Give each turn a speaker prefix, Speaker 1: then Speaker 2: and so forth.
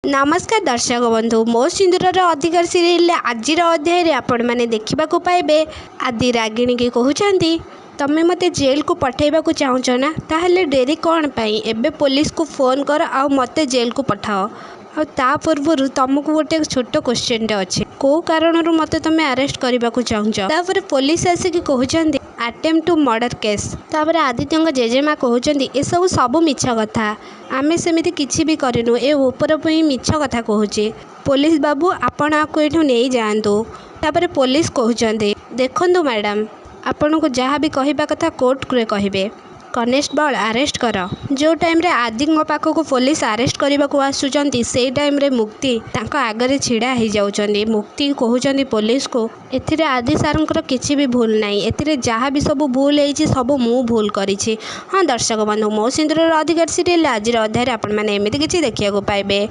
Speaker 1: नमस्कार दर्शक बंधु मो सिंदूर अधिकार सीरियल आज अध्याय आपण मैंने देखा पाइबे। आदि रागिणी की कहते तमें मत जेल को पठेबा चाहूच ना ताहले डेरी कौन पाई एबे पुलिस को फोन कर आ मते जेल को पठाओ। ता पूर्व तुमको गोटे छोट क्वेश्चन अच्छे कौ कारण मत तुम अरेस्ट करने को चाहूच। तापर पुलिस आसिक कहते अटेम्प्ट टू मर्डर केस। तापर आदित्य जेजेमा कहते ये सब मिछ कथा आमे सेमिति किछि भी करिनु ए ऊपर ही मिछ कथा कहूचे। पुलिस बाबू आपण आपको एठू नहीं जातु। तापर पुलिस कहते देखंतु मैडम आपन को जहाँ भी कहवा कथा कोर्ट रे कहे कनेस्टेबल अरेस्ट कर। जो टाइम रे आदि पाखक पुलिस अरेस्ट करने को आसुचंती से टाइम रे मुक्ति तांको आगरे छिड़ा हो जाउचंदी। मुक्ति कहउचंदी पुलिस को एथिरे आदि सारंकर किछि भी भूल नहीं एथिरे जहाँ भी सब भूल होइछि सब मु भूल करिछि। हाँ दर्शक बंधु मो सिंदूर अधिकार सीरियल आज अध्याय आपण मैंने एमिति किछि देखिया को पाइबे।